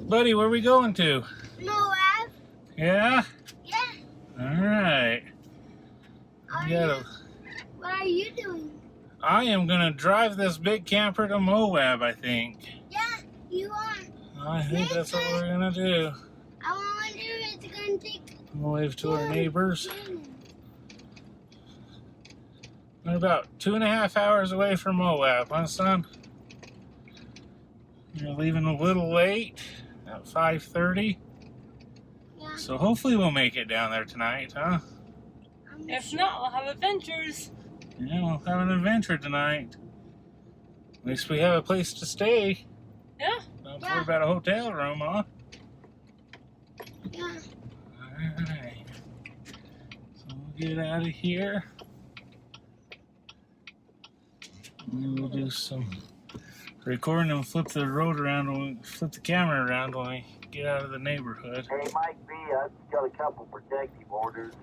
Buddy, where are we going to? Moab. Yeah? Yeah. Alright. What are you doing? I am going to drive this big camper to Moab, I think. Yeah, you are. I think that's what we're going to do. I wonder if it's going to take... Wave to our neighbors. We're about 2.5 hours away from Moab, huh, son? We're leaving a little late at 5:30. Yeah. So hopefully we'll make it down there tonight, huh? If not, we'll have adventures. Yeah, we'll have an adventure tonight. At least we have a place to stay. Yeah. Don't worry about a hotel room, huh? Yeah. Alright. So we'll get out of here. And we'll do some recording and flip the camera around when we get out of the neighborhood. Hey, Mike B, I've got a couple protective orders.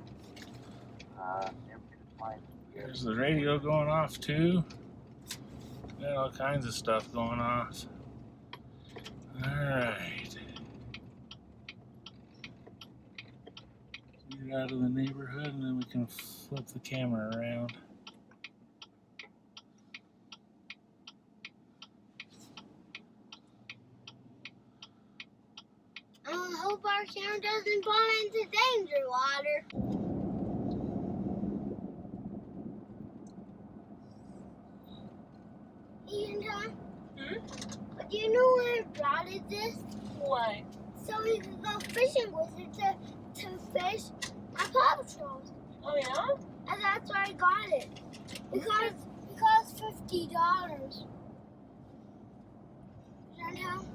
There's the radio going off too. Got all kinds of stuff going off. Alright. Get out of the neighborhood and then we can flip the camera around. I hope our camera doesn't fall into danger water. Ian, but do you know why I brought it this? Why? So we could go fishing with it to fish our paw patrols. Oh yeah? And that's why I got it. Because $50. Chantal?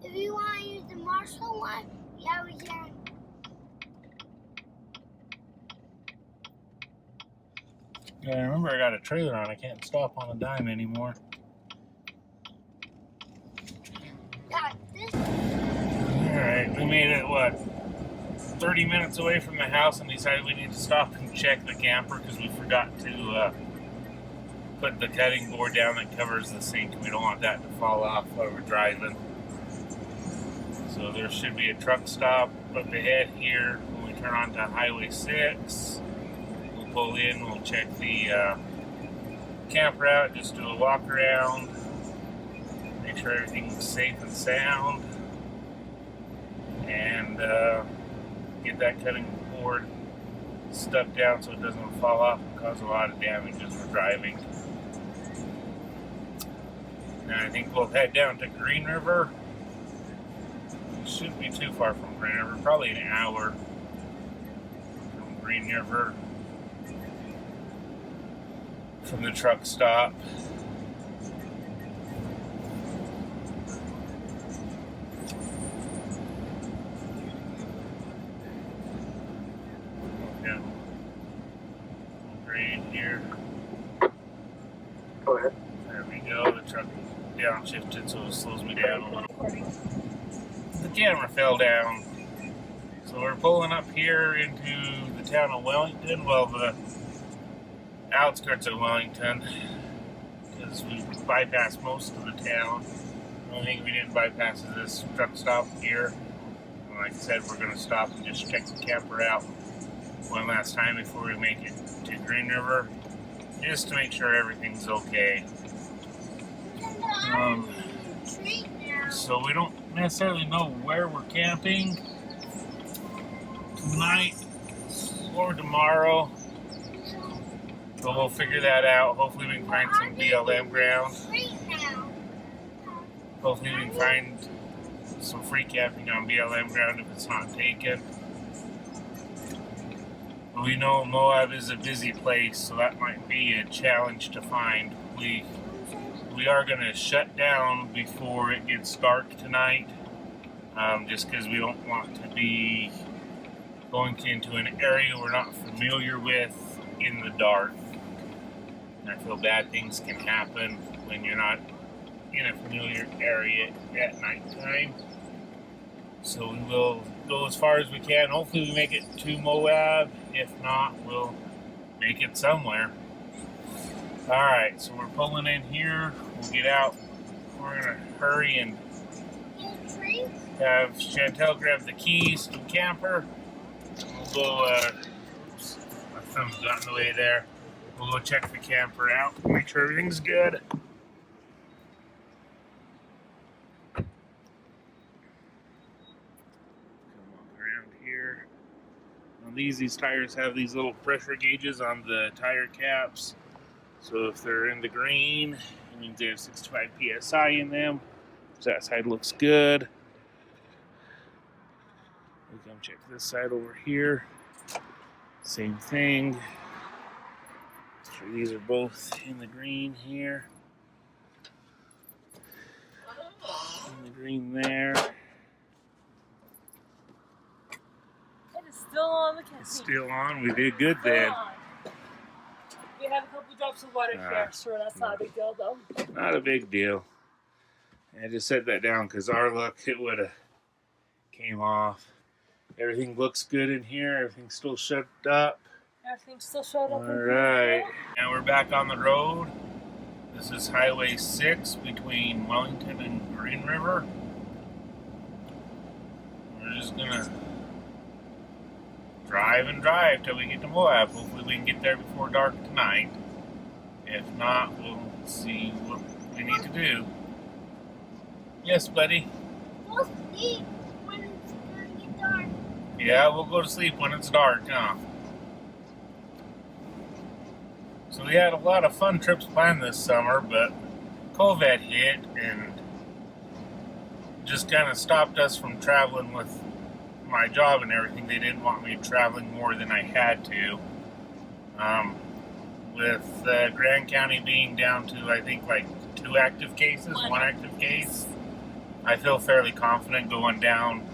If you want to use the Marshall one, yeah, we can. Yeah, remember I got a trailer on. I can't stop on a dime anymore. Got this. Alright, we made it, what, 30 minutes away from the house and decided we need to stop and check the camper because we forgot to put the cutting board down that covers the sink. We don't want that to fall off while we're driving. So there should be a truck stop up ahead here when we turn onto Highway 6. We'll pull in, we'll check the camper out, just do a walk around, make sure everything's safe and sound, and get that cutting board stuck down so it doesn't fall off and cause a lot of damage as we're driving. And I think we'll head down to Green River. Shouldn't be too far from Green River, probably an hour from Green River, from the truck stop. Yeah, green here. Go ahead. There we go. The truck downshifted, so it slows me down a little. The camera fell down. So we're pulling up here into the town of Wellington, well, the outskirts of Wellington, because we bypassed most of the town. The only thing we didn't bypass is this truck stop here. And like I said, we're going to stop and just check the camper out one last time before we make it to Green River, just to make sure everything's okay. So we don't necessarily know where we're camping tonight or tomorrow, but we'll figure that out. Hopefully we can find some BLM ground. Hopefully we can find some free camping on BLM ground if it's not taken. We know Moab is a busy place, so that might be a challenge to find. We are going to shut down before it gets dark tonight, just because we don't want to be going into an area we're not familiar with in the dark. And I feel bad things can happen when you're not in a familiar area at nighttime. So we will go as far as we can. Hopefully we make it to Moab. If not, we'll make it somewhere. Alright, so we're pulling in here. We'll get out. We're going to hurry and entry. Have Chantel grab the keys to the camper. We'll go, oops, my thumb's got in the way there. We'll go check the camper out, make sure everything's good. Come walk around here. On these tires have these little pressure gauges on the tire caps. So if they're in the green, it means they have 65 PSI in them. So that side looks good. We come check this side over here. Same thing. So these are both in the green here. In the green there. It is still on the campaign. It's still on. We did good then. We had a couple drops of water here, so that's not a big deal though. Not a big deal. I just set that down because our luck, it would have came off. Everything looks good in here. Everything's still shut up. Everything's still showed up. All right. Now we're back on the road. This is Highway 6 between Wellington and Green River. We're just gonna drive and drive till we get to Moab. Hopefully we can get there before dark tonight. If not, we'll see what we need to do. Yes, buddy. We'll sleep when it's going to get dark. Yeah, we'll go to sleep when it's dark, huh? So we had a lot of fun trips planned this summer, but COVID hit and just kind of stopped us from traveling with my job and everything. They didn't want me traveling more than I had to. With Grand County being down to, I think, like 2 active cases, 1 active case, I feel fairly confident going down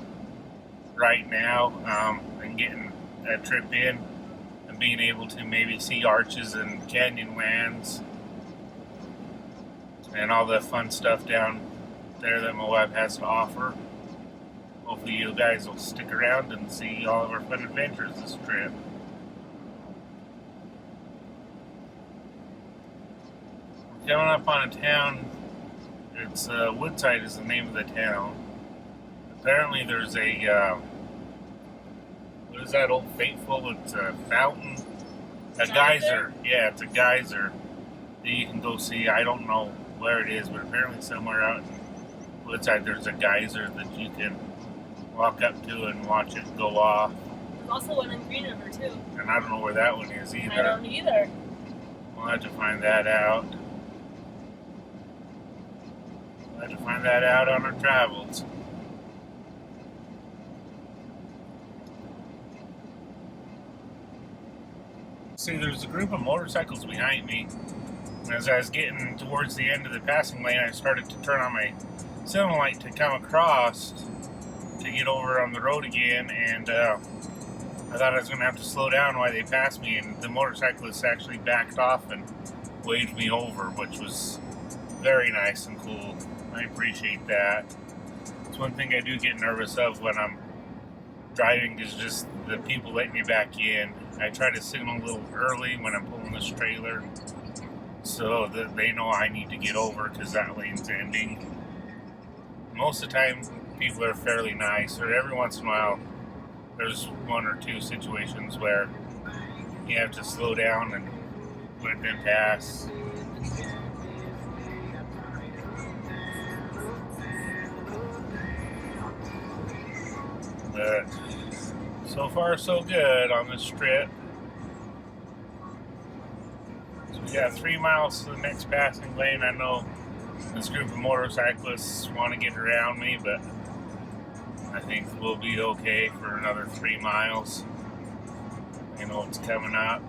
right now and getting a trip in and being able to maybe see arches and canyonlands and all the fun stuff down there that Moab has to offer. Hopefully you guys will stick around and see all of our fun adventures this trip. We're coming up on a town. It's Woodside is the name of the town. Apparently there's a what is that, Old Faithful? It's a fountain, a geyser. Yeah, it's a geyser that you can go see. I don't know where it is, but apparently somewhere out in Woodside there's a geyser that you can walk up to and watch it go off. There's also one in Green River too. And I don't know where that one is either. I don't either. We'll have to find that out. We'll have to find that out on our travels. See, there's a group of motorcycles behind me. And as I was getting towards the end of the passing lane, I started to turn on my signal light to come across to get over on the road again, and I thought I was going to have to slow down while they passed me, and the motorcyclist actually backed off and waved me over, which was very nice and cool. I appreciate that. It's one thing I do get nervous of when I'm driving is just the people letting you back in. I try to signal a little early when I'm pulling this trailer so that they know I need to get over because that lane's ending. Most of the time, people are fairly nice, or every once in a while, there's 1 or 2 situations where you have to slow down and let them pass. But so far, so good on this trip. So we got 3 miles to the next passing lane. I know this group of motorcyclists want to get around me, but I think we'll be okay for another 3 miles. You know what's coming up.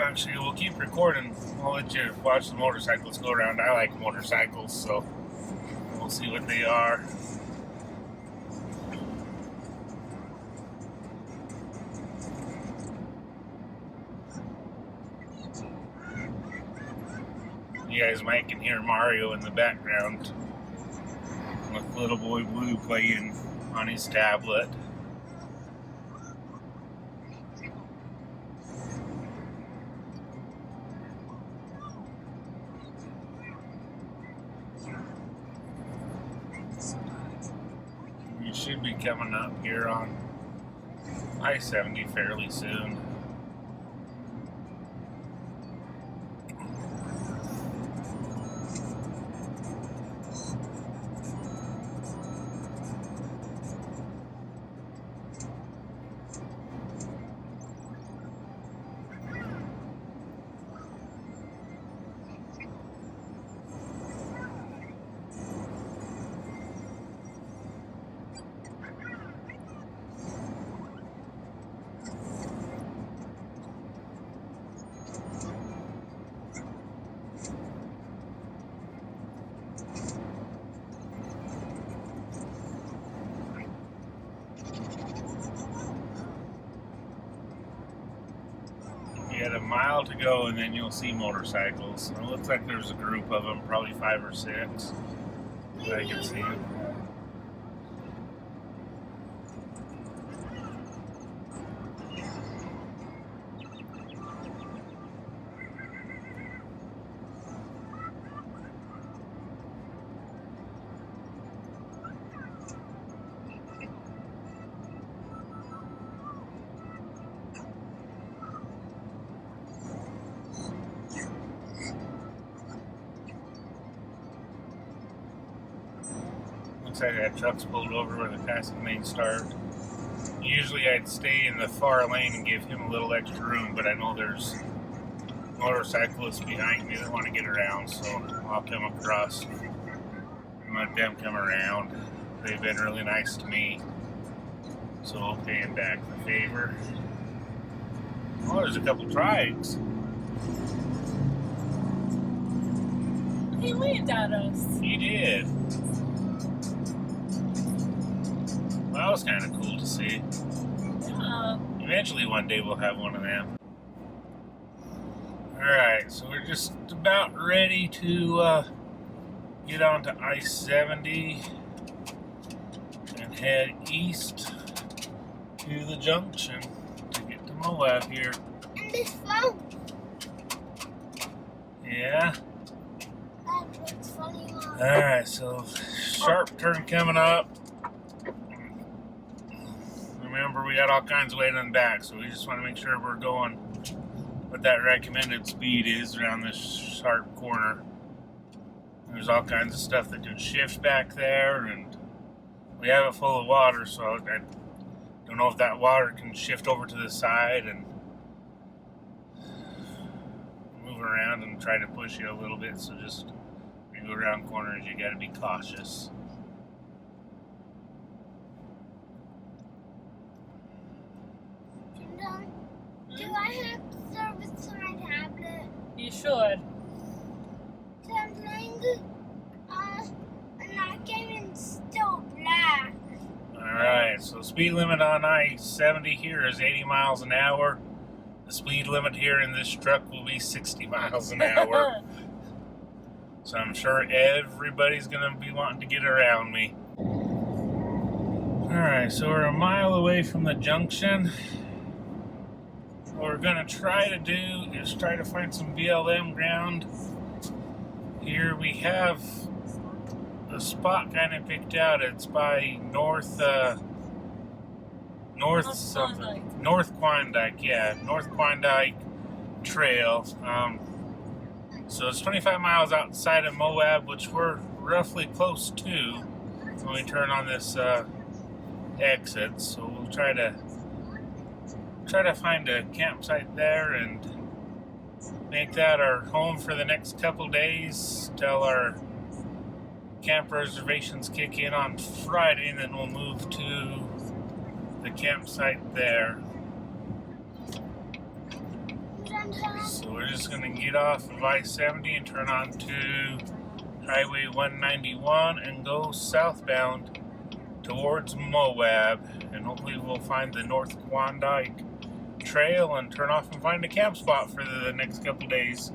Actually, we'll keep recording. I'll let you watch the motorcycles go around. I like motorcycles, so we'll see what they are. You guys might can hear Mario in the background with Little Boy Blue playing on his tablet. should be coming up here on I-70 fairly soon. You had a mile to go and then you'll see motorcycles. It looks like there's a group of them, probably 5 or 6. I can see them. Looks like I had trucks pulled over where the passing lanes start. Usually I'd stay in the far lane and give him a little extra room, but I know there's motorcyclists behind me that want to get around, so I'll come across and let them come around. They've been really nice to me, so I'll pay them back the favor. Oh, there's a couple trikes. He waved at us. He did. Well, that was kind of cool to see. Yeah. Eventually one day we'll have one of them. Alright, so we're just about ready to get onto I-70 and head east to the junction to get to Moab here. And this phone. Yeah. That looks funny. Alright, so sharp turn coming up. Remember, we got all kinds of weight on the back, so we just want to make sure we're going what that recommended speed is around this sharp corner. There's all kinds of stuff that can shift back there, and we have it full of water, so I don't know if that water can shift over to the side and move around and try to push you a little bit. So just when you go around corners, you got to be cautious. Do I have service to my tablet? You should. So I'm playing and I came in still black. Alright, so speed limit on I-70 here is 80 miles an hour. The speed limit here in this truck will be 60 miles an hour. So I'm sure everybody's going to be wanting to get around me. Alright, so we're a mile away from the junction. What we're going to try to do is try to find some BLM ground. Here we have a spot kind of picked out. It's by North Klondike, yeah, North Klondike Trail. So it's 25 miles outside of Moab, which we're roughly close to when we turn on this exit. So we'll try to find a campsite there and make that our home for the next couple days till our camp reservations kick in on Friday, and then we'll move to the campsite there. So we're just going to get off of I-70 and turn on to Highway 191 and go southbound towards Moab, and hopefully we'll find the North Klondike Trail and turn off and find a camp spot for the next couple days.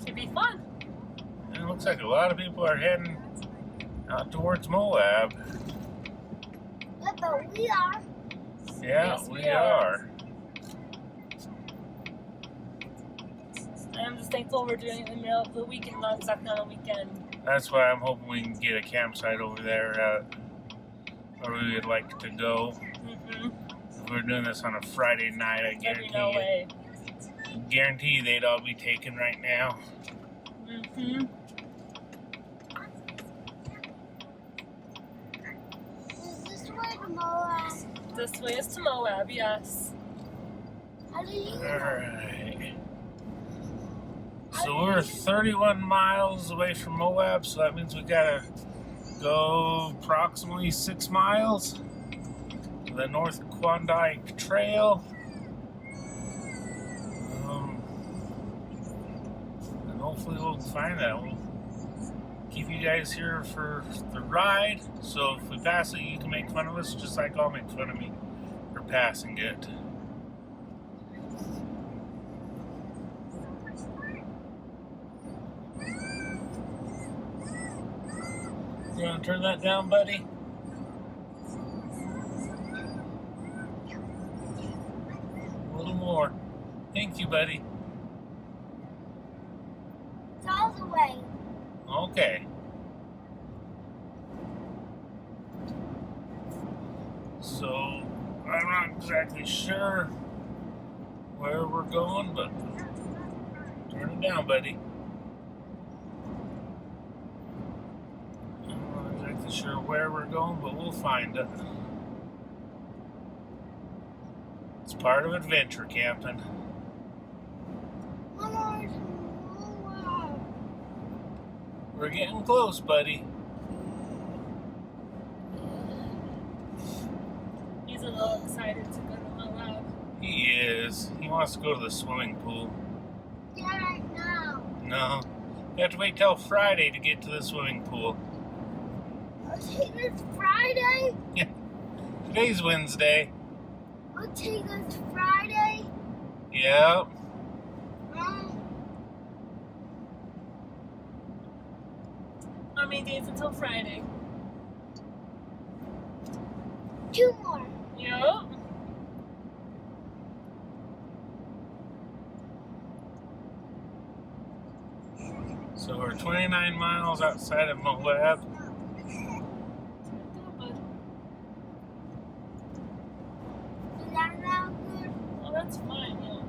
Should be fun. And it looks like a lot of people are heading out towards Moab. Yeah, but we are. Yeah, Yes, we are. I'm just thankful we're doing it in the middle of the weekend, not exactly on a weekend. That's why I'm hoping we can get a campsite over there where we would like to go. If we're doing this on a Friday night, I There'd be no way. guarantee they'd all be taken right now. Is this way to Moab? This way is to Moab, yes. How do you know? Alright. So we're 31 miles away from Moab, so that means we gotta go approximately 6 miles to the North Klondike Trail. And hopefully we'll find that. We'll keep you guys here for the ride, so if we pass it, you can make fun of us just like I'll make fun of me for passing it. You want to turn that down, buddy? A little more. Thank you, buddy. It's all the way. Okay. So, I'm not exactly sure where we're going, but turn it down, buddy. I'm not exactly sure where we're going, but we'll find it. It's part of adventure camping. We're getting close, buddy. He's a little excited to go to Moab. He is. He wants to go to the swimming pool. Yeah, no. No. You have to wait till Friday to get to the swimming pool. Okay, it's Friday. Yeah. Today's Wednesday. Okay, it's Friday. Yep. How many days until Friday? 2 more. Yep. So we're 29 miles outside of Moab. Is that now good? Well, that's fine, yeah.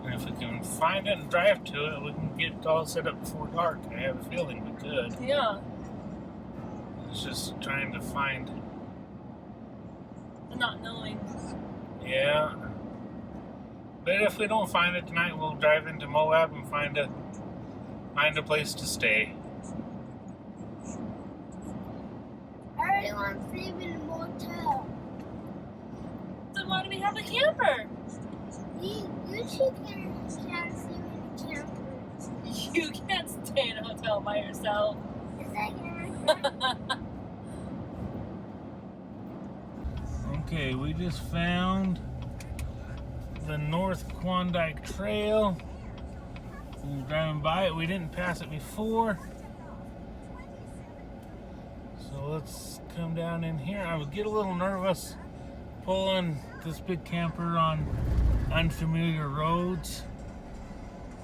And if we can find it and drive to it, we can get it all set up before dark. I have a feeling we could. Yeah. It's just trying to find. Not knowing. Yeah. But if we don't find it tonight, we'll drive into Moab and find a place to stay. Everyone's leaving a motel. Then why do we have a camper? You two can't sleep in a camper. You can't stay in a hotel by yourself. Is that your Okay, we just found the North Klondike Trail. We were driving by it. We didn't pass it before. So let's come down in here. I would get a little nervous pulling this big camper on unfamiliar roads.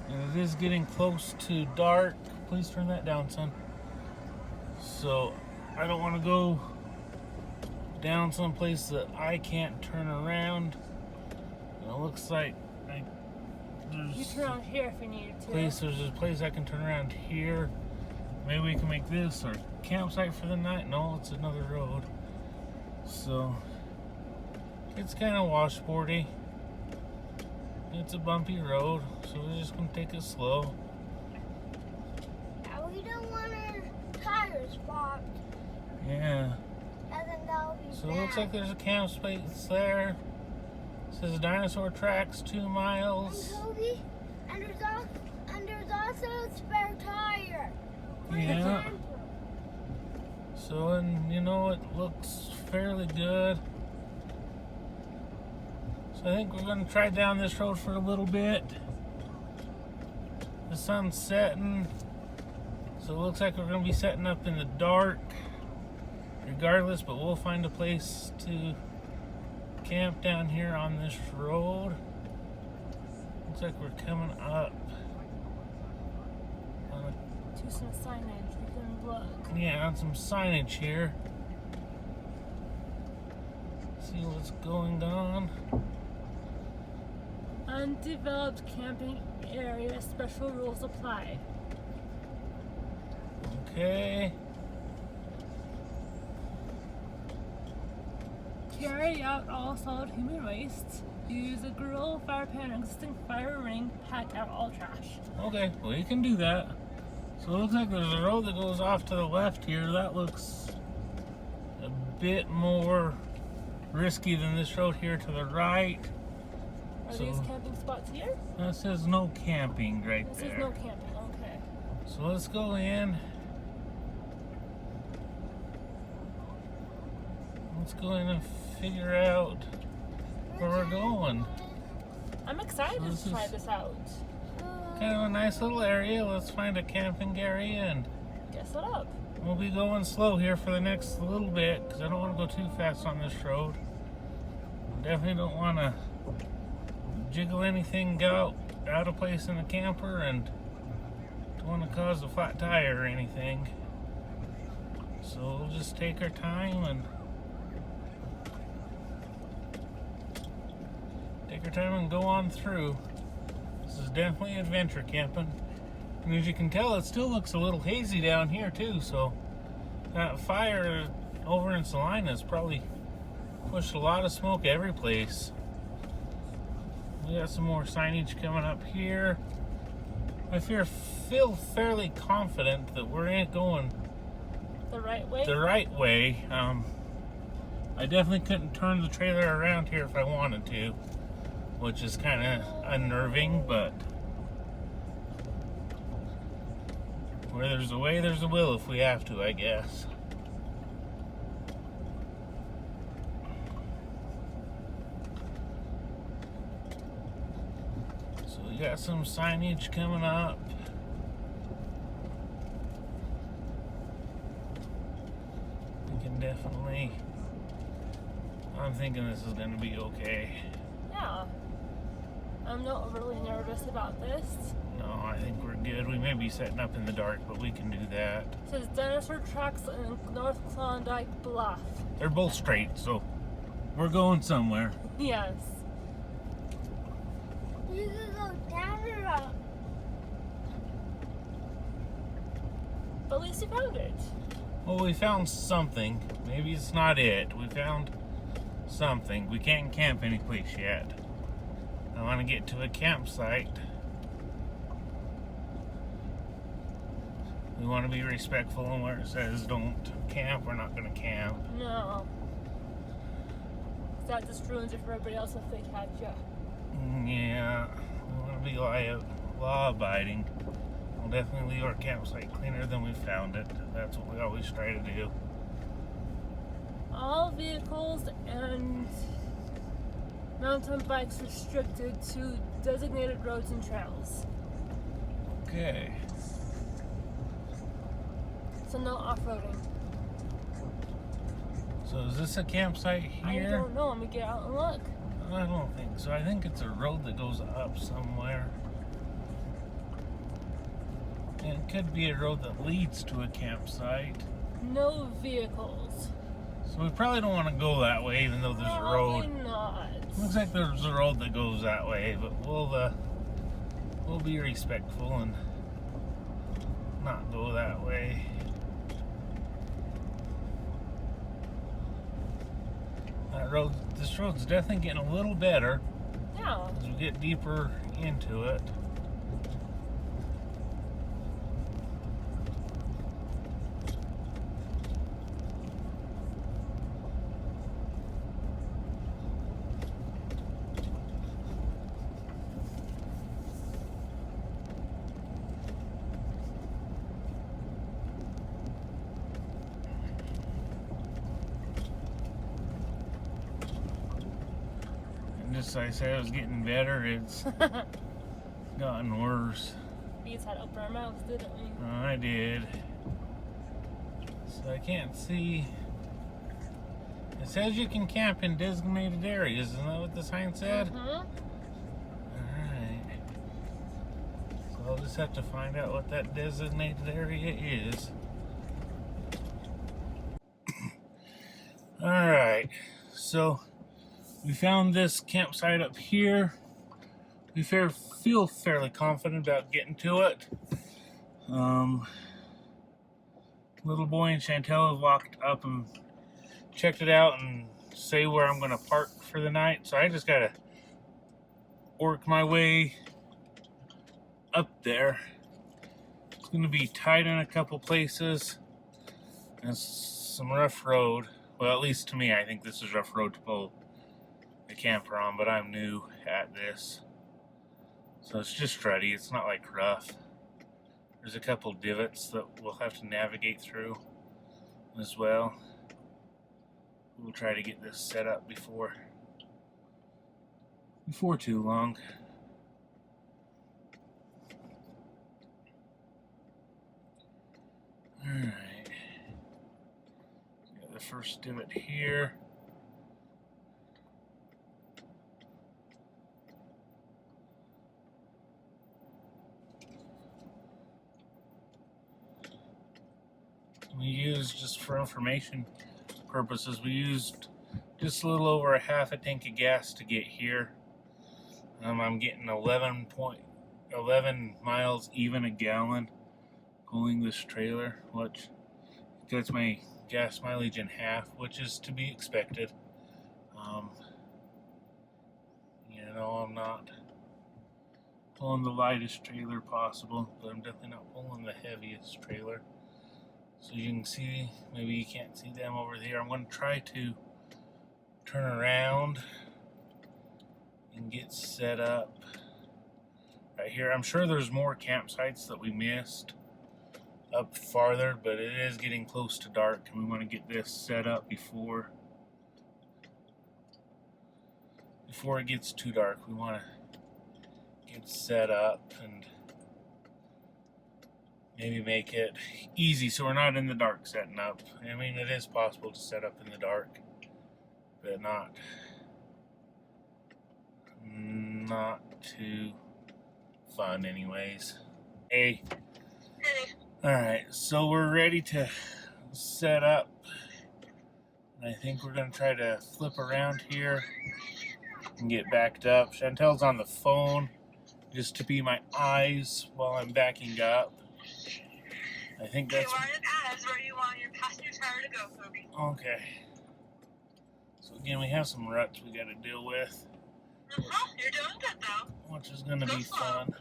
And it is getting close to dark. Please turn that down, son. So I don't want to go down someplace that I can't turn around. And it looks like You turn around here if you need to. there's a place I can turn around here. Maybe we can make this our campsite for the night. No, it's another road. So it's kind of washboardy. It's a bumpy road, so we're just gonna take it slow. We don't want our tires popped. Yeah. And then that'll be So it looks like there's a campsite there. It says dinosaur tracks 2 miles. Toby, and there's also a spare tire. For the Yeah. camper. So, and you know, it looks fairly good. So I think we're gonna try down this road for a little bit. The sun's setting, so it looks like we're gonna be setting up in the dark regardless, but we'll find a place to camp down here on this road. Looks like we're coming up on To some signage. We can look. on some signage here. See what's going on. Undeveloped camping area, special rules apply. Okay. Carry out all solid human waste. Use a grill, fire pan, and existing fire ring. Pack out all trash. Okay, well you can do that. So it looks like there's a road that goes off to the left here. That looks a bit more risky than this road here to the right. Are So- these camping spots here? That says no camping right This there. is no camping, okay. So let's go in. Let's go in and figure out where we're going. I'm excited So this to try is- this out. Kind of a nice little area. Let's find a camping area and Guess it up. we'll be going slow here for the next little bit because I don't want to go too fast on this road. Definitely don't want to jiggle anything, get out of place in the camper, and don't want to cause a flat tire or anything. So we'll just take our time and go on through. This is definitely adventure camping. And as you can tell, it still looks a little hazy down here too, so that fire over in Salina's probably pushed a lot of smoke every place. We got some more signage coming up here. I feel fairly confident that we're going The right way? the right way. I definitely couldn't turn the trailer around here if I wanted to, which is kind of unnerving, but where there's a way, there's a will if we have to, I guess. So we got some signage coming up. We can definitely, I'm thinking this is going to be okay. Yeah. I'm not really nervous about this. No, I think we're good. We may be setting up in the dark, but we can do that. It says dinosaur tracks in North Klondike Bluff. They're both straight, so we're going somewhere. Yes. You can go down or up. But at least you found it. Well, we found something. Maybe it's not it. We found something. We can't camp anyplace yet. I want to get to a campsite. We want to be respectful, and where it says don't camp, we're not going to camp. No. That just ruins it for everybody else if they catch you. Yeah, we want to be law-abiding. We'll definitely leave our campsite cleaner than we found it. That's what we always try to do. All vehicles and mountain bikes restricted to designated roads and trails. Okay. So no off-roading. So is this a campsite I here? don't know. Let me get out and look. I don't think so. I think it's a road that goes up somewhere. And it could be a road that leads to a campsite. No vehicles. So we probably don't want to go that way, even though there's a road. Probably not. Looks like there's a road that goes that way, but we'll be respectful and not go that way. This road's definitely getting a little better Yeah. as we get deeper into it. just like I said, it was getting better. It's gotten worse. We just had to open our mouths, didn't we? I did. So I can't see. It says you can camp in designated areas. Isn't that what the sign said? Mm-hmm. Alright. So I'll just have to find out what that designated area is. Alright. So we found this campsite up here. We feel fairly confident about getting to it. Little boy and Chantel have walked up and checked it out and say where I'm going to park for the night. So I just got to work my way up there. It's going to be tight in a couple places. And it's some rough road. Well, at least to me, I think this is rough road to pull the camper on, but I'm new at this. So it's just ruddy. It's not like rough. There's a couple divots that we'll have to navigate through as well. We'll try to get this set up before too long. Alright. Got the first divot here. We used, just for information purposes, we used just a little over a half a tank of gas to get here. I'm getting 11 miles even a gallon pulling this trailer, which gets my gas mileage in half, which is to be expected. You know, I'm not pulling the lightest trailer possible, but I'm definitely not pulling the heaviest trailer. So you can see, maybe you can't see them over there. I'm going to try to turn around and get set up right here. I'm sure there's more campsites that we missed up farther, but it is getting close to dark and we want to get this set up before it gets too dark. We want to get set up and maybe make it easy so we're not in the dark setting up. I mean, it is possible to set up in the dark, but not too fun anyways. Hey. Alright, so we're ready to set up. And I think we're going to try to flip around here and get backed up. Chantel's on the phone just to be my eyes while I'm backing up. I think that's... You are as where you want your passenger tire to go, Kobe. Okay. So again, we have some ruts we got to deal with. You're doing good, though. Which is going to be fun.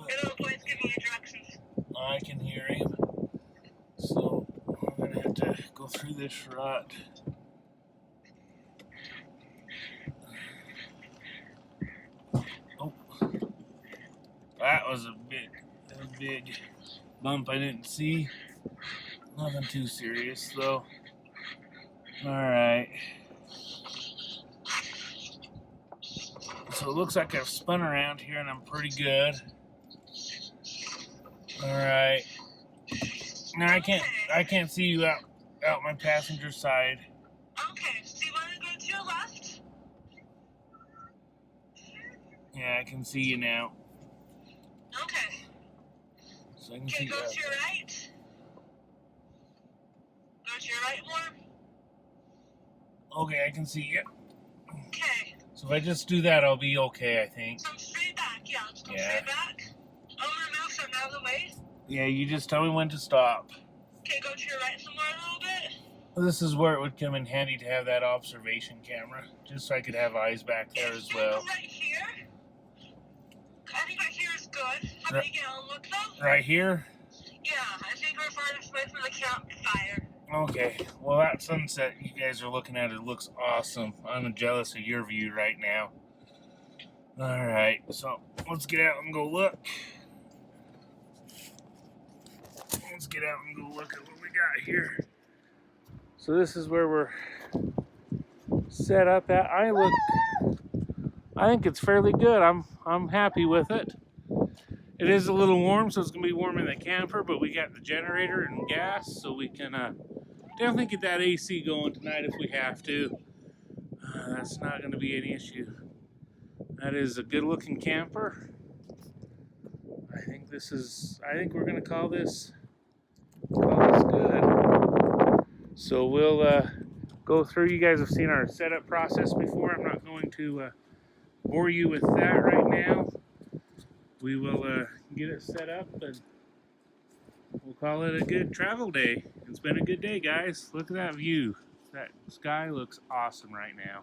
Your little boy's giving you directions. I can hear him. So I'm going to have to go through this rut. Oh. That was a big bump I didn't see. Nothing too serious though. Alright. So it looks like I've spun around here and I'm pretty good. Alright. Now I can't see you out my passenger side. Okay, so you want to go to your left? Yeah, I can see you now. Okay. So I can Okay, see go that. to your right. Go to your right more. Okay, I can see you. Okay. So if I just do that, I'll be okay, I think. Come straight back, yeah. Let's go Yeah. straight back. I'm gonna move some out of the way. Yeah, you just tell me when to stop. Okay, go to your right somewhere a little bit. This is where it would come in handy to have that observation camera, just so I could have eyes back there as well. Right here. I think right here is good. How Right. big it'll look though? Right here? Yeah, I think we're farthest away from the campfire. Okay, well that sunset you guys are looking at, it looks awesome. I'm jealous of your view right now. Alright, so let's get out and go look. Let's get out and go look at what we got here. So this is where we're set up at. I think it's fairly good. I'm happy with it. It is a little warm, so it's gonna be warm in the camper, but we got the generator and gas, so we can definitely get that AC going tonight if we have to. That's not gonna be an issue. That is a good looking camper. I think we're gonna call this good. So we'll go through. You guys have seen our setup process before. I'm not going to bore you with that right now. We will get it set up and we'll call it a good travel day. It's been a good day, guys. Look at that view. That sky looks awesome right now.